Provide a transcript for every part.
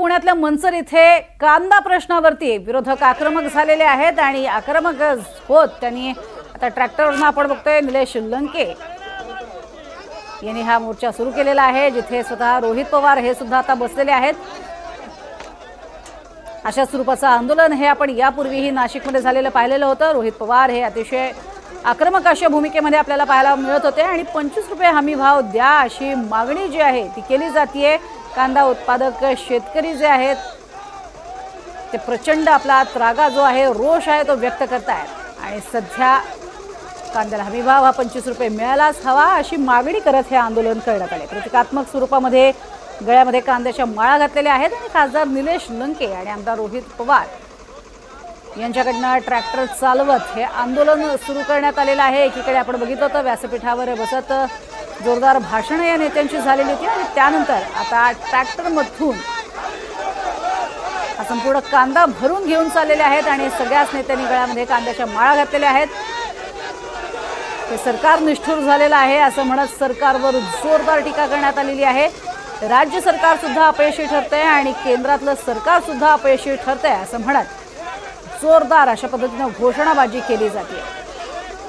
पुण्यातल्या मंचर इथे कांदा प्रश्नावरती विरोधक आक्रमक झालेले आहेत आणि आक्रमक होत त्यांनी आता ट्रॅक्टरवरून आपण बघतोय निलेश लंके यांनी हा मोर्चा सुरू केलेला आहे, जिथे स्वतः रोहित पवार हे सुद्धा आता बसलेले आहेत। अशा स्वरूपाचं आंदोलन हे आपण यापूर्वीही नाशिकमध्ये झालेलं पाहिलेलं होतं। रोहित पवार हे अतिशय आक्रमक अशा भूमिकेमध्ये आपल्याला पाहायला मिळत होते आणि 25 रुपये हमी भाव द्या अशी मागणी जी आहे ती केली जाते। कांदा उत्पादक शेतकरी जे आहेत ते प्रचंड आपला त्रागा जो आहे, रोष आहे तो व्यक्त करतायत आणि सध्या कांद्याला हमी भाव हा 25 रुपये मिळालाच हवा अशी मागणी करत हे आंदोलन करण्यात आले। प्रतिकात्मक स्वरूपामध्ये गळ्यामध्ये कांद्याच्या माळा घातलेल्या आहेत आणि खासदार निलेश लंके आणि आमदार रोहित पवार यांच्याकडनं ट्रॅक्टर चालवत हे आंदोलन सुरू करण्यात आलेलं आहे। एकीकडे आपण बघितलं होतं व्यासपीठावर बसत जोरदार भाषणं या नेत्यांची झालेली होती आणि त्यानंतर आता ट्रॅक्टरमधून संपूर्ण कांदा भरून घेऊन चाललेले आहेत आणि सगळ्याच नेत्यांनी गळ्यामध्ये कांद्याच्या माळा घातलेल्या आहेत। हे सरकार निष्ठुर झालेलं आहे असं म्हणत सरकारवर जोरदार टीका करण्यात आलेली आहे। राज्य सरकार सुद्धा अपयशी ठरतंय आणि केंद्रातलं सरकार सुद्धा अपयशी ठरतंय असं म्हणत जोरदार अशा पद्धतीनं घोषणाबाजी केली जाते।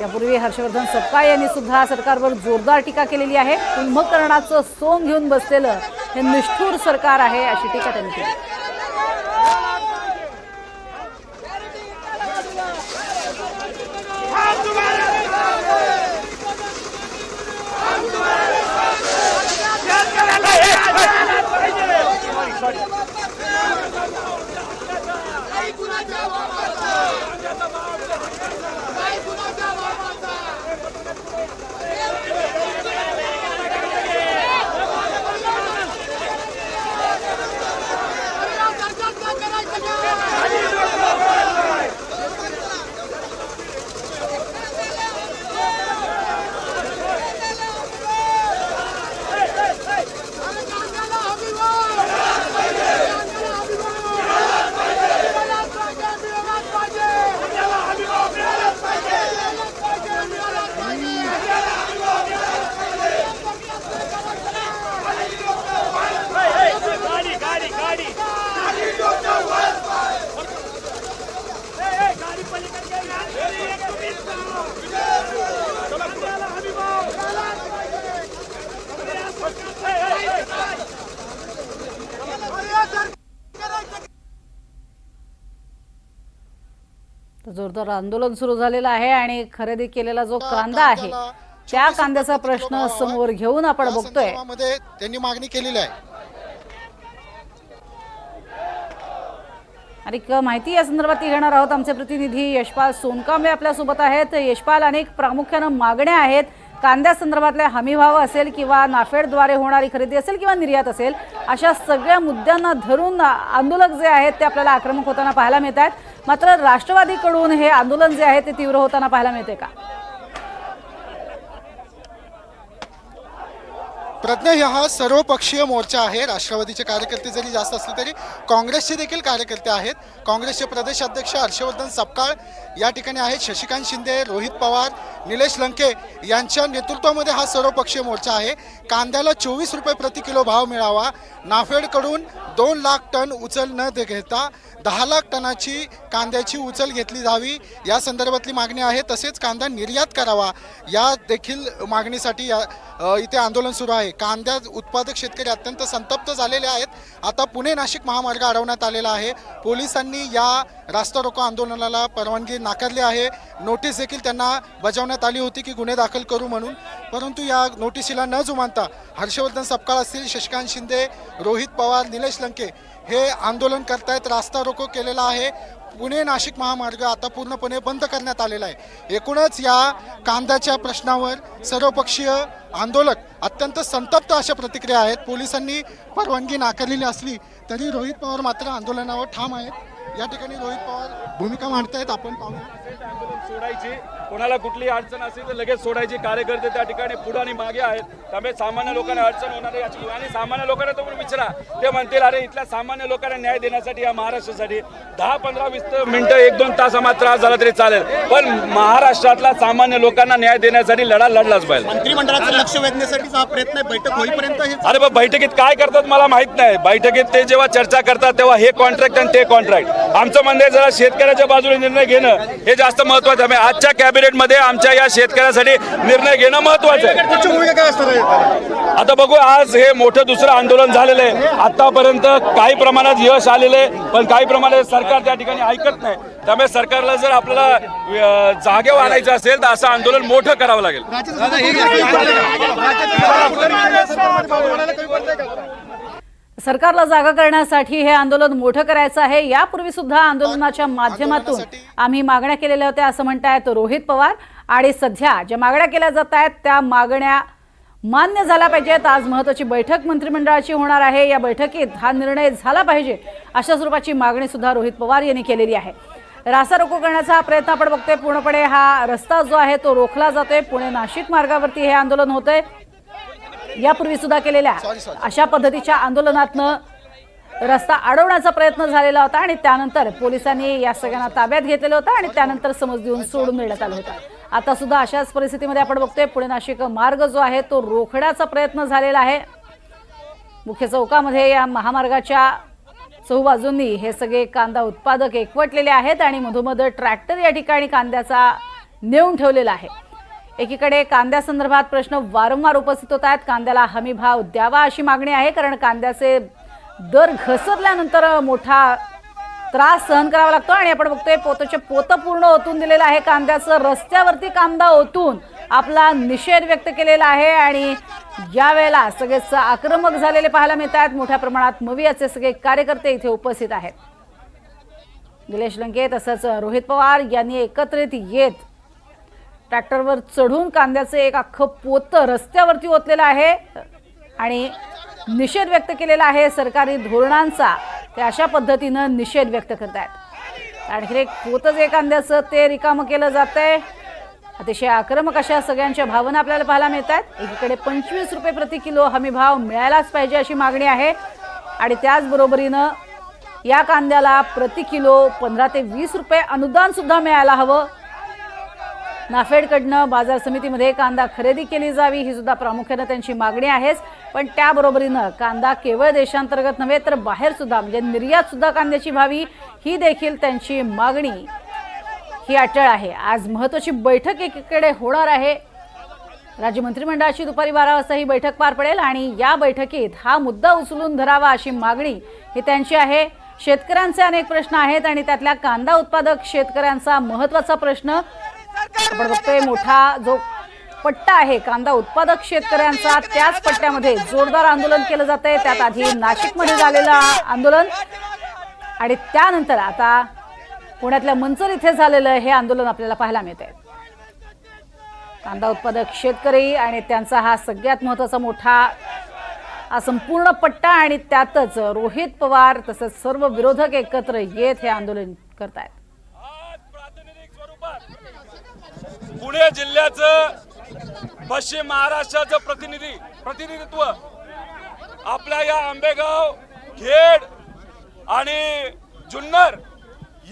यापूर्वी हर्षवर्धन सपकाळ यांनी सुद्धा सरकारवर जोरदार टीका केलेली आहे। कुंभकर्णाचं सोंग घेऊन बसलेलं हे निष्ठुर सरकार आहे अशी टीका त्यांनी केली। जोरदार आंदोलन सुरू झालेलं आहे आणि खरेदी केलेला जो कांदा आहे त्या कांद्याचा प्रश्न समोर घेऊन आपण बघतोय त्यांनी मागणी केलेली आहे। आणि माहिती या संदर्भात घेणार आहोत आमचे प्रतिनिधी यशपाल सोनकांबळे आपल्या सोबत आहेत। यशपाल, अनेक प्रामुख्याने मागण्या आहेत कांद्या संदर्भातले हमी भाव असेल किंवा नाफेडद्वारे होणारी खरेदी असेल किंवा निर्यात असेल, अशा सगळ्या मुद्द्यांना धरून आंदोलक जे आहेत ते आपल्याला आक्रमक होताना पाहायला मिळत आहेत। मात्र राष्ट्रवादीकडून हे आंदोलन जे आहे ते तीव्र होताना पाहायला मिळते का? प्रज्ञा, हा सर्वपक्षीय मोर्चा आहे। राष्ट्रवादीचे कार्यकर्ते जरी जास्त असले तरी काँग्रेसचे देखील कार्यकर्ते आहेत। काँग्रेसचे प्रदेश अध्यक्ष हर्षवर्धन सपकाळ या ठिकाणी आहेत। शशिकांत शिंदे, रोहित पवार, निलेश लंके यांच्या नेतृत्वामध्ये हा सर्वपक्षीय मोर्चा आहे। कांद्याला 24 रुपये प्रति किलो भाव मिळावा, नाफेडकडून 2 लाख टन उचल न घेता 10 लाख टनाची कांद्याची उचल घेतली जावी या संदर्भातली मागणी आहे। तसेच कांदा निर्यात करावा या देखील मागणीसाठी इथे आंदोलन सुरू आहे। कांदा उत्पादक शेतकरी अत्यंत संतप्त झालेले आहेत। आता पुणे नाशिक महामार्ग अडवण्यात आलेला आहे। पोलिसांनी या रास्ता रोको आंदोलनाला परवानगी नाकारली आहे। नोटीस देखील त्यांना बजावण्यात आली होती की गुन्हे दाखल करू म्हणून, परंतु या नोटीसीला न जुमानता हर्षवर्धन सपकाळ असतील, शशिकांत शिंदे, रोहित पवार, निलेश लंके हे आंदोलन करतायत। रास्ता रोको केलेला आहे। पुणे नाशिक महामार्ग आता पूर्णपणे बंद करण्यात आलेला आहे। एकूणच या कांद्याच्या प्रश्नावर सर्वपक्षीय आंदोलक अत्यंत संतप्त अशा प्रतिक्रिया आहेत। पोलिसांनी परवानगी नाकारलेली असली तरी रोहित पवार मात्र आंदोलनावर ठाम आहेत। या ठिकाणी रोहित पवार भूमिका मांडतायत, आपण पाहूया। कोणाला कुठली अडचण असेल तर लगेच सोडायची. कार्यकर्ते त्या ठिकाणी पुढे आणि मागे आहेत, त्यामुळे सामान्य लोकांना अडचण होणार आहे याची. आणि सामान्य लोकांना तुम्ही विचारा, ते म्हणतील अरे इथल्या सामान्य लोकांना न्याय देण्यासाठी या महाराष्ट्रासाठी 10, 15, 20 मिनिटं 1-2 तास आम्हाला त्रास झाला तरी चालेल, पण महाराष्ट्रातल्या सामान्य लोकांना न्याय देण्यासाठी लढा लढलाच पाहिजे. मंत्रिमंडळाचं लक्ष वेधण्यासाठी हा प्रयत्न आहे. बैठक होईपर्यंत हे अरे बा, बैठकीत काय करतात मला माहित नाही. बैठकीत ते जेव्हा चर्चा करतात तेव्हा हे कॉन्ट्रॅक्ट आणि ते कॉन्ट्रॅक्ट. आमचं म्हणणं आहे जरा शेतकऱ्याच्या बाजूने निर्णय घेणं हे जास्त महत्वाचं आहे. आजच्या कॅबिनेटमध्ये आमच्या या शेतकऱ्यासाठी निर्णय घेणं महत्वाचं आहे. आता बघू, आज हे मोठं दुसरं आंदोलन झालेलं आहे. आतापर्यंत काही प्रमाणात यश आलेलं आहे, पण काही प्रमाणात सरकार त्या ठिकाणी ऐकत नाही. त्यामुळे सरकारला जर आपल्याला जागेवर आणायचं असेल तर असं आंदोलन मोठं करावं लागेल. सरकारला जागा करण्यासाठी हे आंदोलन मोठं करायचं आहे. यापूर्वी सुद्धा आंदोलनाच्या माध्यमातून आम्ही मागण्या केलेल्या होत्या असं म्हणतायत रोहित पवार. आणि सध्या ज्या मागण्या केल्या जात आहेत त्या मागण्या मान्य झाल्या पाहिजेत. आज महत्त्वाची बैठक मंत्रिमंडळाची होणार आहे. या बैठकीत हा निर्णय झाला पाहिजे अशा स्वरूपाची मागणी सुद्धा रोहित पवार यांनी केलेली आहे. रास्ता रोको करण्याचा हा प्रयत्न आपण बघतोय. पूर्णपणे हा रस्ता जो आहे तो रोखला जातोय. पुणे नाशिक मार्गावरती हे आंदोलन होतंय. यापूर्वी सुद्धा केलेल्या अशा पद्धतीच्या आंदोलनातनं रस्ता अडवण्याचा प्रयत्न झालेला होता आणि त्यानंतर पोलिसांनी या सगळ्यांना ताब्यात घेतलेलं होतं आणि त्यानंतर समज देऊन सोडून देण्यात आलं होतं. आता सुद्धा अशाच परिस्थितीमध्ये आपण बघतोय पुणे नाशिक मार्ग जो आहे तो रोखण्याचा प्रयत्न झालेला आहे. मुख्य चौकामध्ये या महामार्गाच्या चहूबाजूंनी हे सगळे कांदा उत्पादक एकवटलेले आहेत आणि मधोमध ट्रॅक्टर या ठिकाणी कांद्याचा नेऊन ठेवलेला आहे. एकीकडे कांद्यासंदर्भात प्रश्न वारंवार उपस्थित होत आहेत. कांद्याला हमी भाव द्यावा अशी मागणी आहे, कारण कांद्याचे दर घसरल्यानंतर मोठा त्रास सहन करावा लागतो. आणि आपण बघतोय पोतचे पोतं पूर्ण ओतून दिलेलं आहे कांद्याचं. रस्त्यावरती कांदा ओतून आपला निषेध व्यक्त केलेला आहे आणि यावेळेला सगळेच आक्रमक झालेले पाहायला मिळत आहेत. मोठ्या प्रमाणात मवियाचे सगळे कार्यकर्ते इथे उपस्थित आहेत. निलेश लंके तसंच रोहित पवार यांनी एकत्रित येत ट्रॅक्टरवर चढून कांद्याचं एक अख्खं पोतं रस्त्यावरती ओतलेलं आहे आणि निषेध व्यक्त केलेला आहे सरकारी धोरणांचा. ते अशा पद्धतीनं निषेध व्यक्त करतायत. आणखी एक पोतं जे कांद्याचं ते रिकामं केलं जातंय. अतिशय आक्रमक अशा सगळ्यांच्या भावना आपल्याला पाहायला मिळत आहेत. एकीकडे 25 रुपये प्रति किलो हमी भाव मिळायलाच पाहिजे अशी मागणी आहे आणि त्याचबरोबरीनं या कांद्याला प्रति किलो 15 ते 20 रुपये अनुदान सुद्धा मिळायला हवं. नाफेडकडनं बाजार समितीमध्ये कांदा खरेदी केली जावी ही सुद्धा प्रामुख्याने त्यांची मागणी आहेच. पण त्याबरोबरीनं कांदा केवळ देशांतर्गत नव्हे तर बाहेर सुद्धा म्हणजे निर्यात सुद्धा कांद्याची व्हावी ही देखील त्यांची मागणी ही अटळ आहे. आज महत्त्वाची बैठक एकीकडे होणार आहे. राज्य मंत्रिमंडळाची दुपारी 12 वाजता ही बैठक पार पडेल आणि या बैठकीत हा मुद्दा उचलून धरावा अशी मागणी ही त्यांची आहे. शेतकऱ्यांचे अनेक प्रश्न आहेत आणि त्यातल्या कांदा उत्पादक शेतकऱ्यांचा महत्त्वाचा प्रश्न आपण बघतोय. मोठा जो पट्टा आहे कांदा उत्पादक शेतकऱ्यांचा त्याच पट्ट्यामध्ये जोरदार आंदोलन केलं जातंय. त्यात आधी नाशिकमध्ये झालेलं आंदोलन आणि त्यानंतर आता पुण्यातल्या मंचर इथे झालेलं हे आंदोलन आपल्याला पाहायला मिळतंय. कांदा उत्पादक शेतकरी आणि त्यांचा हा सगळ्यात महत्त्वाचा मोठा हा संपूर्ण पट्टा आणि त्यातच रोहित पवार तसंच सर्व विरोधक एकत्र येत हे आंदोलन करतायत. पुणे जिल्ह्याचं पश्चिम महाराष्ट्राचं प्रतिनिधित्व आपल्या या आंबेगाव, खेड आणि जुन्नर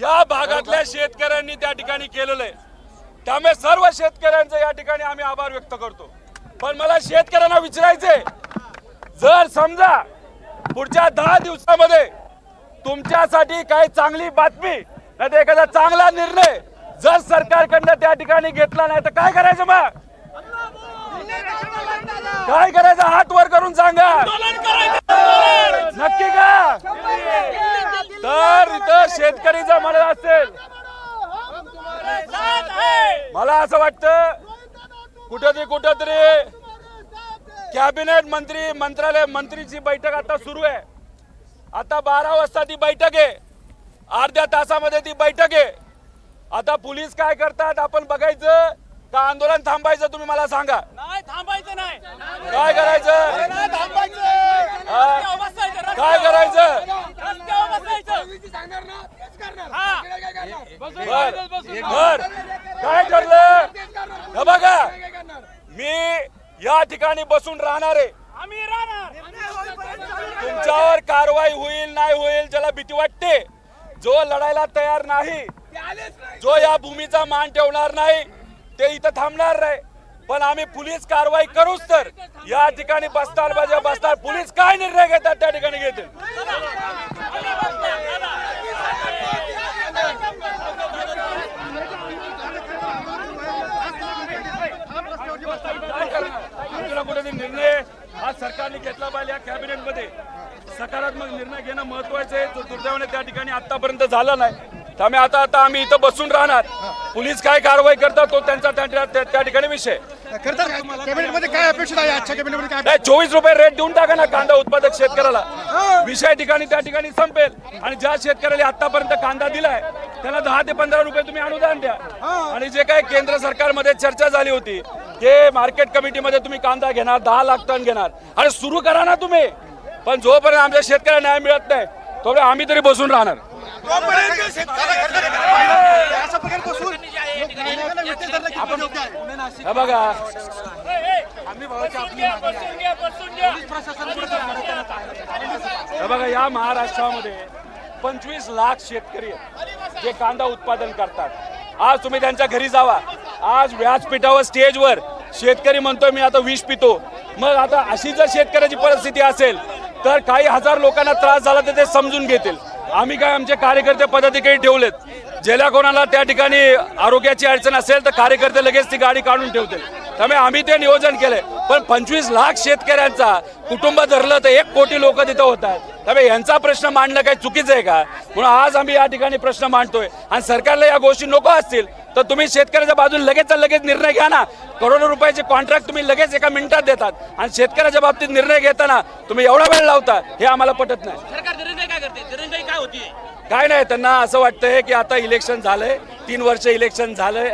या भागातल्या शेतकऱ्यांनी त्या ठिकाणी केलेलं आहे. त्यामुळे सर्व शेतकऱ्यांचं या ठिकाणी आम्ही आभार व्यक्त करतो. पण मला शेतकऱ्यांना विचारायचंय, जर समजा पुढच्या 10 दिवसामध्ये तुमच्यासाठी काही चांगली बातमी नाही तर एखादा चांगला निर्णय जर सरकारकडनं त्या ठिकाणी घेतला नाही तर काय करायचं? मग काय करायचं? हात वर करून सांगा. नक्की का? तर इथं शेतकरी जर म्हणत असेल, मला असं वाटतं कुठेतरी कॅबिनेट मंत्रीची बैठक आता सुरू आहे. आता 12 वाजता ती बैठक आहे. अर्ध्या तासामध्ये ती बैठक आहे. आता पोलीस काय करतात आपण बघायचं का आंदोलन थांबायचं? तुम्ही मला सांगा. नाही थांबायचं नाही. काय करायचं? काय करायचं? बर काय ठरलं? ठिकाणी बसून राहणार आहे. तुमच्यावर कारवाई होईल नाही होईल ज्याला भीती वाटते, जो लढायला तयार नाही, जो या भूमीचा मान ठेवणार नाही ते इथं थांबणार नाही. पण आम्ही पोलीस कारवाई करूच तर या ठिकाणी बसणार म्हणजे बसणार. पोलीस काय निर्णय घेतात त्या ठिकाणी घेतील. आपल्याला कुठेतरी निर्णय हा सरकारने घेतला पाहिजे. या कॅबिनेट मध्ये सकारात्मक निर्णय घेणं महत्वाचं आहे. जो दुर्दैवाने त्या ठिकाणी आतापर्यंत झाला नाही. त्यामुळे आता आम्ही इथं बसून राहणार. पोलीस काय कारवाई करतात तो त्यांचा त्या ठिकाणी विषय. कॅबिनेटमध्ये काय अपेक्षित आहे? आजच्या कॅबिनेटमध्ये काय? नाही, 24 रुपये रेट देऊन टाका ना कांदा उत्पादक शेतकऱ्याला. विषय ठिकाणी त्या ठिकाणी संपेल. आणि ज्या शेतकऱ्याला आतापर्यंत कांदा दिलाय त्याला 10 ते 15 रुपये तुम्ही अनुदान द्या. आणि जे काही केंद्र सरकारमध्ये चर्चा झाली होती की मार्केट कमिटीमध्ये तुम्ही कांदा घेणार 10 लाख टन घेणार आणि सुरू करा ना तुम्ही. पण जोपर्यंत आमच्या शेतकऱ्याला न्याय मिळत नाही तोपर्यंत आम्ही तरी बसून राहणार. बघा बघा या महाराष्ट्रामध्ये 25 लाख शेतकरी जे कांदा उत्पादन करतात. आज तुम्ही त्यांच्या घरी जावा. आज व्यासपीठावर स्टेजवर शेतकरी म्हणतोय मी आता विष पितो. मग आता अशी जर शेतकऱ्याची परिस्थिती असेल तर काही हजार लोकांना त्रास झाला तर ते समजून घेतील. आम्ही काय आमचे कार्यकर्ते पदाधिकारी ठेवलेत. ज्याला कोणाला त्या ठिकाणी आरोग्याची अडचण असेल तर कार्यकर्ते लगेच ती गाडी काढून ठेवतील. त्यामुळे आम्ही ते नियोजन केलंय. पण 25 लाख शेतकऱ्यांचा कुटुंब धरलं तर 1 कोटी लोक तिथं होत आहेत. त्यामुळे यांचा प्रश्न मांडणं काही चुकीचं आहे का? म्हणून आज आम्ही या ठिकाणी प्रश्न मांडतोय. आणि सरकारला या गोष्टी नको असतील तर तुम्ही शेतकऱ्याच्या बाजूने लगेच निर्णय घ्या ना. करोडो रुपयाचे कॉन्ट्रॅक्ट तुम्ही लगेच एका मिनिटात देतात आणि शेतकऱ्याच्या बाबतीत निर्णय घेताना तुम्ही एवढा वेळ लावता हे आम्हाला पटत नाही. सरकार निर्णय काय करते? निर्णय काय होतीये? काय नाही, त्यांना असं वाटतंय की आता इलेक्शन झालंय, 3 वर्ष इलेक्शन झालंय,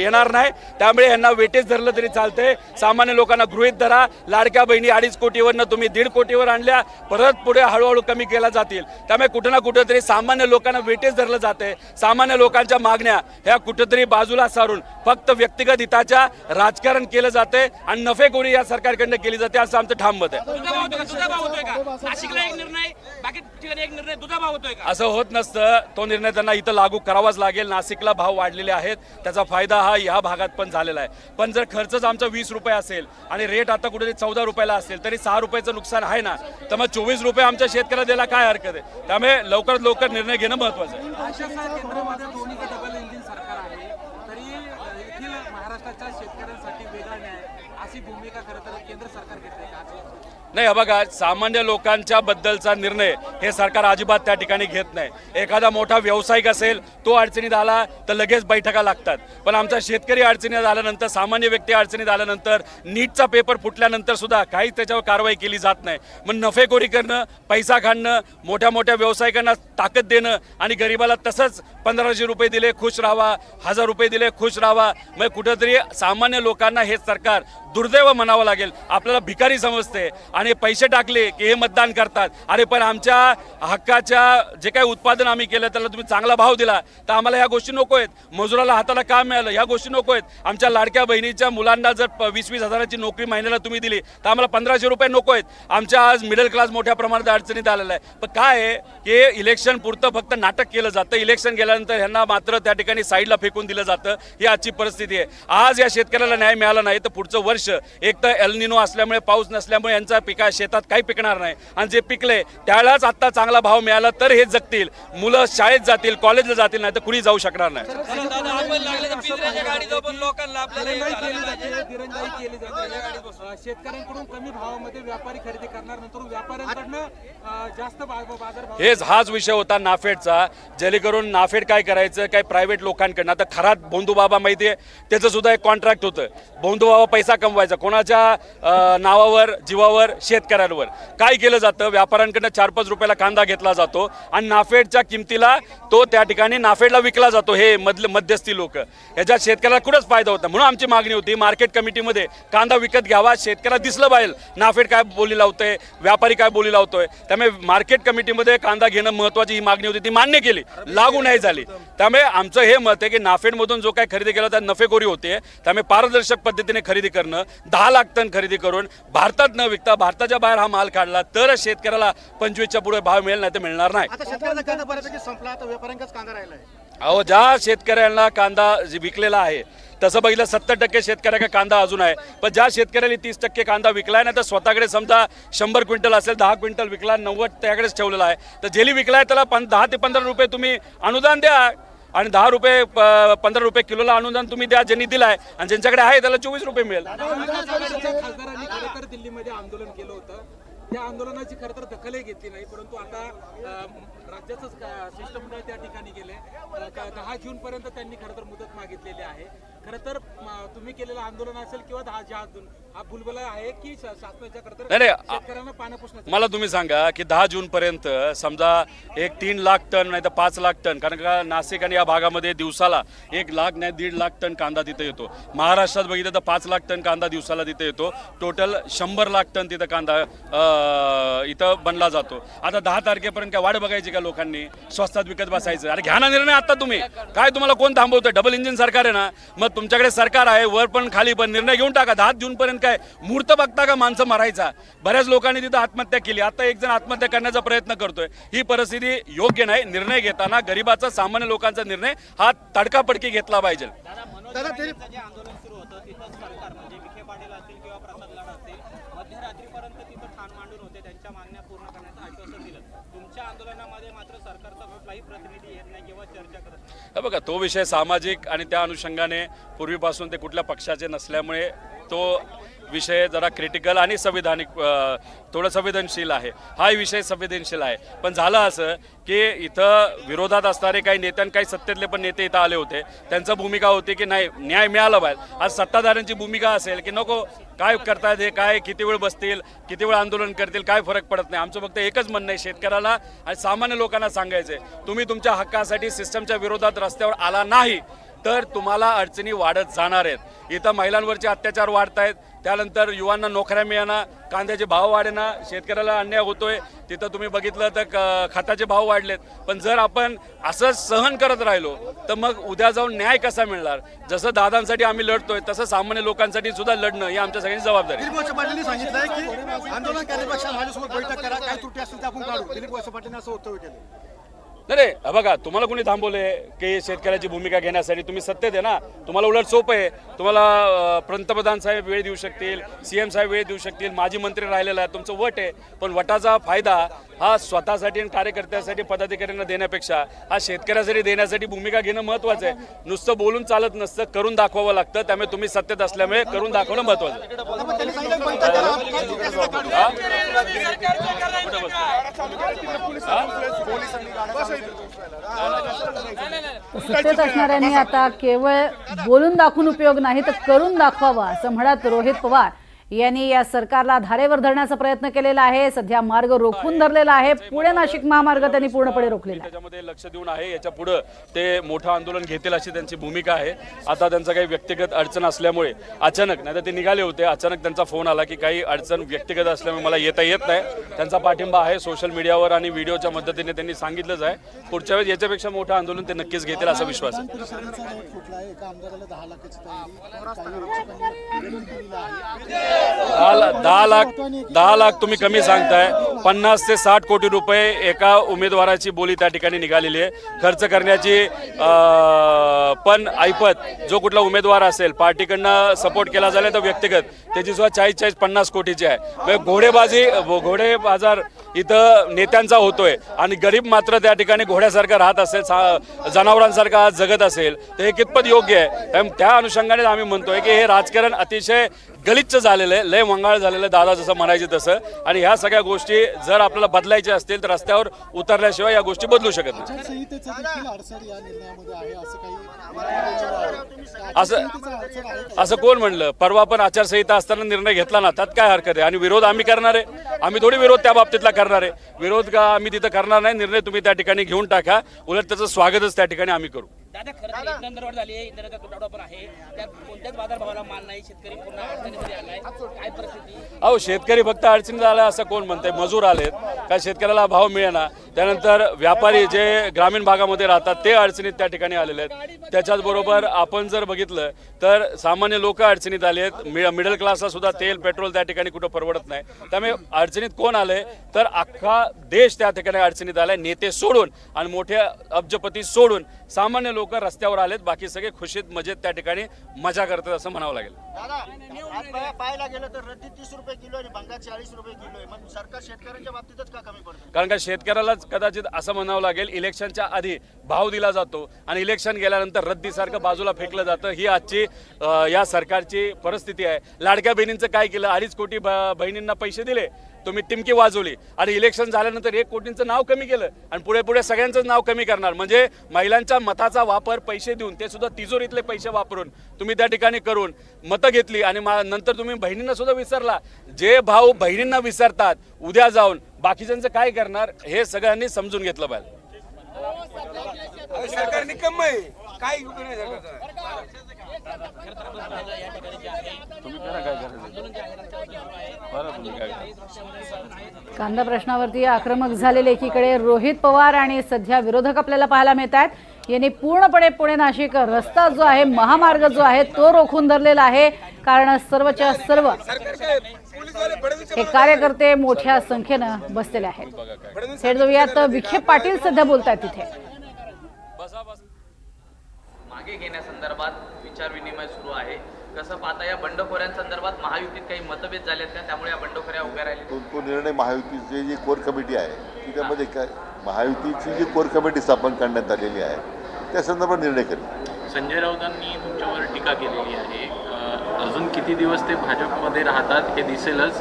येणार नाही. त्यामुळे यांना वेटेज धरलं तरी चालतंय. सामान्य लोकांना गृहीत धरा. लाडक्या बहिणी 2.5 कोटीवरनं तुम्ही 1.5 कोटीवर आणल्या, परत पुढे हळूहळू कमी केल्या जातील. त्यामुळे कुठं ना कुठंतरी सामान्य लोकांना वेटेज धरलं जाते. सामान्य लोकांच्या मागण्या ह्या कुठंतरी बाजूला सारून फक्त व्यक्तिगत हिताच्या राजकारण केलं जाते आणि नफेखोरी या सरकारकडनं केली जाते असं आमचं ठाम मत आहे. दुधाभाव होतोय का? नाशिकला एक निर्णय, बाकी ठिकाणी एक निर्णय, दुधाभाव होतोय का? असं होत नसतं. तो निर्णय त्यांना इथं लागू करावाच लागेल. नाशिकला भाव वाढलेले आहेत, त्याचा फायदा हा या भागात पण झालेला आहे. पण जर खर्चच आमचा 20 रुपये असेल आणि रेट आता कुठेतरी 14 रुपयाला असेल तरी 6 रुपयाचं नुकसान आहे ना. तर मग 24 रुपये आमच्या शेतकऱ्याला द्यायला काय हरकत आहे? त्यामुळे लवकरात लवकर निर्णय घेणं महत्वाचं आहे. केंद्रामध्ये दोन्हीचं डबल इंजिन सरकार आहे तरी येथील महाराष्ट्राच्या शेतकऱ्यांसाठी वेगळा न्याय अशी भूमिका खरं तर केंद्र सरकार घेतली का? नाही, बघा सामान्य लोकांच्या बद्दलचा निर्णय हे सरकार अजिबात त्या ठिकाणी घेत नाही. एखादा मोठा व्यावसायिक असेल तो अडचणीत आला तर लगेच बैठका लागतात. पण आमचा शेतकरी अडचणीत आल्यानंतर, सामान्य व्यक्ती अडचणीत आल्यानंतर, नीटचा पेपर फुटल्यानंतर सुद्धा काहीच त्याच्यावर कारवाई केली जात नाही. मग नफेखोरी करणं, पैसा खाणं, मोठ्या मोठ्या व्यावसायिकांना ताकद देणं आणि गरिबाला तसंच 1500 रुपये दिले खुश राहावा, 1000 रुपये दिले खुश राहावा. मग कुठंतरी सामान्य लोकांना हे सरकार दुर्दैव म्हणावं लागेल. आपल्याला भिकारी समजते आणि पैसे टाकले की हे मतदान करतात. अरे पण आमच्या हक्काच्या जे काही उत्पादन आम्ही केलं त्याला तुम्ही चांगला भाव दिला तर आम्हाला ह्या गोष्टी नको आहेत. मजुराला हाताला काम मिळालं ह्या गोष्टी नको आहेत. आमच्या लाडक्या बहिणीच्या मुलांना जर 20-20 हजाराची नोकरी महिन्याला तुम्ही दिली तर आम्हाला 1500 रुपये नको आहेत. आमच्या आज मिडल क्लास मोठ्या प्रमाणात अडचणीत आलेला आहे. पण काय आहे की इलेक्शन पुरतं फक्त नाटक केलं जातं. इलेक्शन गेल्यानंतर ह्यांना मात्र त्या ठिकाणी साईडला फेकून दिलं जातं. ही आजची परिस्थिती आहे. आज या शेतकऱ्याला न्याय मिळाला नाही तर पुढचं वर्ष एक तर एल निनो असल्यामुळे, पाऊस नसल्यामुळे यांचा पिका शेतात काही पिकणार नाही. आणि जे पिकले त्यालाच आता चांगला भाव मिळाला तर हे जगतील. मुलं शाळेत जातील, कॉलेजला जातील, नाही तर कुणी जाऊ शकणार नाही. शेतकऱ्यांकडून कमी भावामध्ये व्यापारी खरेदी करणार, नंतर व्यापाऱ्यांकडनं जास्त बाजारभाव. हाच विषय होता नाफेडचा. जेणेकरून नाफेड काय करायचं, काय प्रायव्हेट लोकांकडनं. आता खरात भोंदूबाबा माहिती आहे, त्याचं सुद्धा एक कॉन्ट्रॅक्ट होतं. भोंदूबाबा पैसा कमवायचा, कोणाच्या नावावर जीवावर शेतकऱ्यांवर. काय केलं जातं, व्यापाऱ्यांकडनं 4-5 रुपयाला कांदा घेतला जातो आणि नाफेडच्या किमतीला तो त्या ठिकाणी नाफेडला विकला जातो. हे मध्यस्थी लोक, याच्यात शेतकऱ्याला कुठंच फायदा होता. म्हणून आमची मागणी होती मार्केट कमिटीमध्ये कांदा विकत घ्यावा, शेतकऱ्याला दिसलं पाहिजे नाफेड काय बोली लावतोय, व्यापारी काय बोली लावतोय. त्यामुळे मार्केट कमिटीमध्ये कांदा घेणं महत्त्वाची ही मागणी होती, ती मान्य केली, लागू नाही झाली. त्यामुळे आमचं हे मत आहे की नाफेडमधून जो काय खरेदी केला त्या नफेखोरी होते. त्यामुळे पारदर्शक पद्धतीने खरेदी करणं, 10 लाख टन खरेदी करून भारतात न विकता भारताच्या बाहेर हा माल काढला तरच शेतकऱ्याला 25च्या पुढे भाव मिळेल, नाही तर मिळणार नाही. आता शेतकऱ्याचा कांदा बऱ्यापैकी संपला, आता व्यापाऱ्यांचाच कांदा राहिलाय. अहो, ज्या शेतकऱ्यांना कांदा विकलेला आहे तसं बघितलं 70% शेतकऱ्याचा कांदा अजून आहे, पण ज्या शेतकऱ्याने 30% कांदा विकलाय ना, तर स्वतःकडे समजा 100 क्विंटल असेल, 10 क्विंटल विकला, 90 त्याकडेच ठेवलेला आहे. तर जेली विकलाय त्याला 10 ते 15 रुपये तुम्ही अनुदान द्या आणि 10 रुपये 15 रुपये किलोला अनुदान तुम्ही द्या ज्यांनी दिलाय, आणि ज्यांच्याकडे आहे त्याला 24 रुपये मिळेल. खासदारांनी खरं तर दिल्लीमध्ये आंदोलन केलं होतं, त्या आंदोलनाची खरं तर दखलही घेतली नाही, परंतु आता राज्याचंच शिष्टमंडळ त्या ठिकाणी गेले. 10 जून पर्यंत त्यांनी खरं तर मुदत मागितलेली आहे. खरं तर तुम्ही केलेलं आंदोलन असेल किंवा 10 जून हा भुलभुला आहे की शासनाच्या खरं तर शेतकऱ्यांना पाण्यापुसण्याचं. मला तुम्ही सांगा की 10 जून पर्यंत समजा 3 लाख टन नाही तर 5 लाख टन, कारण का नाशिक आणि या भागामध्ये दिवसाला 1 लाख नाही 1.5 लाख टन कांदा तिथे येतो. महाराष्ट्रात बघितलं तर 5 लाख टन कांदा दिवसाला तिथे येतो. टोटल 100 लाख टन तिथं कांदा इथं बनला जातो. आता 10 तारखेपर्यंत काय वाट बघायची का लोकांनी, स्वस्तात विकत बसायचं? अरे घ्या ना निर्णय आता तुम्ही, काय तुम्हाला कोण थांबवतं? डबल इंजिन सरकार आहे ना, मग तुमच्याकडे सरकार आहे वर पण खाली पण, निर्णय घेऊन टाका. 10 जून पर्यंत काय मुहूर्त बघता का माणसं मरायचा? बऱ्याच लोकांनी तिथं आत्महत्या केली, आता एक जण आत्महत्या करण्याचा प्रयत्न करतोय. ही परिस्थिती योग्य नाही. निर्णय घेताना गरिबाचा, सामान्य लोकांचा निर्णय हा तडकाफडकी घेतला पाहिजे. दादा ते जे आंदोलन सुरू होतं तिथं सरकार म्हणजे विखे पाटील असतील किंवा प्रसाद लाड असतील मध्यरात्रीपर्यंत तिथं ठाण मांडून होते, त्यांच्या मागण्या पूर्ण करण्याचं आश्वासन दिलं. तुमच्या आंदोलनामध्ये मात्र सरकारचा कुठलाही प्रतिनिधी येत नाही किंवा चर्चा करत नाही. हे बघा, तो विषय सामाजिक आणि त्या अनुषंगाने पूर्वीपासून ते कुठल्या पक्षाचे नसल्यामुळे तो विषय जरा क्रिटिकल आणि संविधानिक थोडं संवेदनशील आहे. हा विषय संवेदनशील आहे. पण झालं असं की इथं विरोधात असणारे काही नेते आणि काही सत्तेतले पण नेते इथं आले होते. त्यांची भूमिका होती की नाही न्याय मिळाला पाहिजे. आज सत्ताधाऱ्यांची भूमिका असेल की नको काय करतायत हे, काय किती वेळ बसतील, किती वेळ आंदोलन करतील, काय फरक पडत नाही. आमचं फक्त एकच म्हणणं आहे, शेतकऱ्याला आणि सामान्य लोकांना सांगायचं आहे, तुम्ही तुमच्या हक्कासाठी सिस्टमच्या विरोधात रस्त्यावर आला नाही तर तुम्हाला अडचणी वाढत जाणार आहेत. इथं महिलांवरचे अत्याचार वाढत आहेत, त्यानंतर युवांना नोकऱ्या मिळाना, कांद्याचे भाव वाढेना, शेतकऱ्याला अन्याय होतोय. तिथं तुम्ही बघितलं तर खताचे भाव वाढलेत. पण जर आपण असंच सहन करत राहिलो तर मग उद्या जाऊन न्याय कसा मिळणार? जसं दादांसाठी आम्ही लढतोय तसं सामान्य लोकांसाठी सुद्धा लढणं ही आमच्या सगळ्यांची जबाबदारी. दिलीप वळसे पाटील सांगितलंय की आंदोलन करण्यापेक्षा माझ्यासोबत बैठक करा, काय त्रुटी असतील ते आपण काढू. दिलीप वळसे पाटील असं वक्तव्य केलं. नाही बघा, तुम्हाला कोणी थांबवले की शेतकऱ्याची भूमिका घेण्यासाठी? तुम्ही सत्तेत आहे ना, तुम्हाला उलट सोपं आहे. तुम्हाला पंतप्रधान साहेब वेळ देऊ शकतील, CM साहेब वेळ देऊ शकतील, माजी मंत्री राहिलेला आहे, तुमचं वट आहे. पण वटाचा फायदा हा स्वतःसाठी आणि कार्यकर्त्यासाठी, पदाधिकाऱ्यांना देण्यापेक्षा हा शेतकऱ्यासाठी देण्यासाठी भूमिका घेणं महत्त्वाचं आहे. नुसतं बोलून चालत नसतं, करून दाखवावं लागतं. त्यामुळे तुम्ही सत्तेत असल्यामुळे करून दाखवणं महत्त्वाचं आहे. सत्तेत असणाऱ्यांनी आता केवळ बोलून दाखवून उपयोग नाही तर करून दाखवावा असं म्हणत रोहित पवार यांनी या सरकारला धारेवर धरण्याचा प्रयत्न केलेला आहे. सध्या मार्ग रोखून धरलेला आहे. पुणे नाशिक महामार्ग त्यांनी पूर्णपणे रोखलेला आहे. त्याच्यामध्ये लक्ष देऊन आहे. याच्या पुढे ते मोठं आंदोलन घेतील अशी त्यांची भूमिका आहे. आता त्यांचा काही व्यक्तिगत अडचण असल्यामुळे अचानक, नाही तर ते निघाले होते, अचानक त्यांचा फोन आला की काही अडचण व्यक्तिगत असल्यामुळे मला येता येत नाही. त्यांचा पाठिंबा आहे सोशल मीडियावर आणि व्हिडिओच्या मदतीने त्यांनी सांगितलंच आहे. पुढच्या वेळेस याच्यापेक्षा मोठं आंदोलन ते नक्कीच घेतील असा विश्वास आहे. 10 लाख तुम्ही कमी सांगताय. 50 ते 60 कोटी रुपये एका उमेदवाराची बोली त्या ठिकाणी निघालेली आहे. खर्च करण्याची पण ऐपत जो कुठला उमेदवार असेल, पार्टीकडनं सपोर्ट केला झाला तर व्यक्तिगत त्याची सुद्धा 40-50 कोटीची आहे. घोडे बाजार इथं नेत्यांचा होतोय आणि गरीब मात्र त्या ठिकाणी घोड्यासारखा राहत असेल, जनावरांसारखा जगत असेल तर हे कितपत योग्य आहे? त्या अनुषंगाने आम्ही म्हणतोय की हे राजकारण अतिशय गलिच्छ झालेलं झालेलं आहे, लय मंगाळ झालेलं आहे दादा जसं म्हणायचे तसं. आणि ह्या सगळ्या गोष्टी जर आपल्याला बदलायच्या असतील तर रस्त्यावर उतरल्याशिवाय या गोष्टी बदलू शकत नाही. आचारसंहितेचा देखील अडसर या निर्णयामध्ये आहे असं काही असं कोण म्हणलं? परवा पण आचारसंहिता असताना निर्णय घेतला ना, त्यात काय हरकत आहे? आणि विरोध आम्ही करणार आहे, आम्ही थोडी विरोध त्या बाबतीतला करणार आहे. विरोध का आम्ही तिथं करणार नाही. निर्णय तुम्ही त्या ठिकाणी घेऊन टाका, उलट त्याचं स्वागतच त्या ठिकाणी आम्ही करू. दादा खरं तर इंधन दरवाढ झाली आहे, इंधनाचा तुटवडा पण आहे, त्यात कोणत्याच बाजारभावाला माल नाही, शेतकरी पूर्ण अडचणीमध्ये आलाय, काय परिस्थिती? अहो शेतकरी फक्त अडचणीत आला असं कोण म्हणतंय? मजूर आलेत, काय शेतकऱ्याला भाव मिळेना. त्यानंतर व्यापारी जे ग्रामीण भागामध्ये राहतात ते अडचणीत त्या ठिकाणी आलेले आहेत. त्याच्याच बरोबर आपण जर बघितलं तर सामान्य लोक अडचणीत आले आहेत. मिडल क्लासला सुद्धा तेल पेट्रोल त्या ठिकाणी कुठं परवडत नाही. त्यामुळे अडचणीत कोण आले तर अख्खा देश त्या ठिकाणी अडचणीत आलाय. नेते सोडून आणि मोठे अब्जपती सोडून सामान्य लोक रस्त्यावर आलेत. बाकी सगळे खुशीत मजेत त्या ठिकाणी मजा करतात असं म्हणावं लागेल. पाहायला गेलं तर रद्दी 30 रुपये किलो आणि भंगा 40 रुपये किलो आहे. मग सरकार शेतकऱ्यांच्या बाबतीतच का कमी पडतं? कारण का शेतकऱ्यालाच कदाचित असं म्हणावं लागेल, इलेक्शनच्या आधी भाव दिला जातो आणि इलेक्शन गेल्यानंतर रद्दीसारखं बाजूला फेकलं जातं. ही आजची या सरकारची परिस्थिती आहे. लाडक्या बहिणींचं काय केलं? 2.5 कोटी बहिणींना पैसे दिले, तुम्ही टिमकी वाजवली आणि इलेक्शन झाल्यानंतर 1 कोटींचं नाव कमी केलं आणि पुढे पुढे सगळ्यांचंच नाव कमी करणार. म्हणजे महिलांच्या मताचा वापर पैसे देऊन, ते सुद्धा तिजोरीतले पैसे वापरून तुम्ही त्या ठिकाणी करून मतं घेतली आणि नंतर तुम्ही बहिणींना सुद्धा विसरला. जे भाऊ बहिणींना विसरतात उद्या जाऊन बाकीच्यांचं काय करणार हे सगळ्यांनी समजून घेतलं पाहिजे. सरकार निकम्म आहे, काय उपयोग नाही सरकारचा. कांदा प्रश्नावरती आक्रमक झालेले एकीकडे रोहित पवार आणि सध्या विरोधक आपल्याला पाहायला मिळत आहेत. यांनी पूर्णपणे पुणे नाशिक रस्ता जो आहे, महामार्ग जो आहे तो रोखून धरलेला आहे. कारण सर्वच्या सर्व हे कार्यकर्ते मोठ्या संख्येनं बसलेले आहेत. थेट जाऊयात, विखे पाटील सध्या बोलत आहेत तिथे. मागे घेण्यासंदर्भात विचार विनिमय सुरू आहे. कसं पाहता या बंडखोऱ्यांसंदर्भात महायुतीत काही मतभेद झाले आहेत का? त्यामुळे या बंडखोऱ्या उभ्या राहिल्या. तो निर्णय महायुतीची जी कोर कमिटी आहे त्याच्यामध्ये काय महायुतीची जी कोर कमिटी स्थापन करण्यात आलेली आहे त्या संदर्भात निर्णय करेल. संजय राऊतांनी तुमच्यावर टीका केलेली आहे. अजून किती दिवस ते भाजपमध्ये राहतात हे दिसेलच.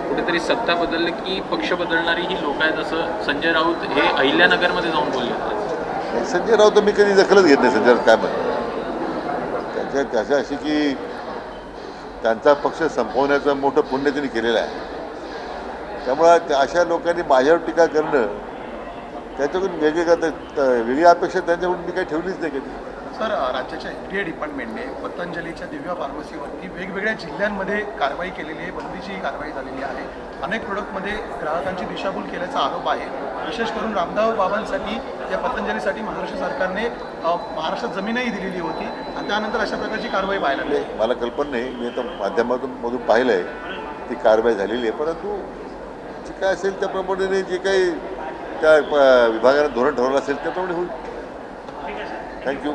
कुठेतरी सत्ता बदलली की पक्ष बदलणारी ही लोक आहेत असं संजय राऊत हे अहिल्यानगरमध्ये जाऊन बोलले होते. संजय राऊत मी कधी दखलच घेत नाही. संजय राऊत काय म्हणतात त्याच्या अशी की त्यांचा पक्ष संपवण्याचं मोठं पुण्य त्यांनी केलेलं आहे. त्यामुळं अशा लोकांनी माझ्यावर टीका करणं त्याच्याकडून वेगळी अपेक्षा त्यांच्याकडून मी काही ठेवलीच नाही कधी. सर, राज्याच्या FDA डिपार्टमेंटने पतंजलीच्या दिव्या फार्मसीवरती वेगवेगळ्या जिल्ह्यांमध्ये कारवाई केलेली आहे. बंदीची कारवाई झालेली आहे. अनेक प्रोडक्टमध्ये ग्राहकांची दिशाभूल केल्याचा आरोप आहे. विशेष करून रामदेव बाबांसाठी या पतंजलीसाठी महाराष्ट्र सरकारने महाराष्ट्रात जमीनही दिलेली होती आणि त्यानंतर अशा प्रकारची कारवाई पाहायला मिळाली. मला कल्पना नाही, मी आता माध्यमातून पाहिलं आहे ती कारवाई झालेली आहे. परंतु जे काय असेल त्याप्रमाणे जे काही त्या विभागाने धोरण ठरवलं असेल त्याप्रमाणे होईल. थँक्यू.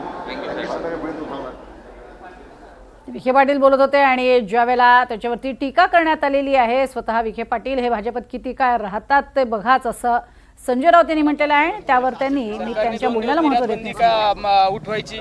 विखे पाटील बोलत होते आणि ज्यावेळेला त्याच्यावरती टीका करण्यात आलेली आहे, स्वतः विखे पाटील हे भाजपात किती काय राहतात ते बघाच असं संजय राऊत यांनी म्हटलेलं आहे. त्यावर त्यांनी मी त्यांच्या बोलण्याला महत्त्व देत नाही. उठवायची,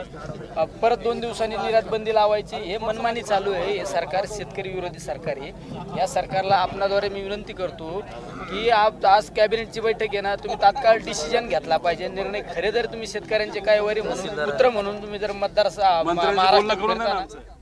परत 2 दिवसांनी निर्यात बंदी लावायची, हे मनमानी चालू आहे. हे सरकार शेतकरी विरोधी सरकार आहे. या सरकारला आपणाद्वारे मी विनंती करतो की आज कॅबिनेटची बैठक आहे ना, तुम्ही तात्काळ डिसिजन घेतला पाहिजे. निर्णय खरे जर तुम्ही शेतकऱ्यांचे काय वरी म्हणून पुत्र म्हणून तुम्ही जर मतदार महाराष्ट्र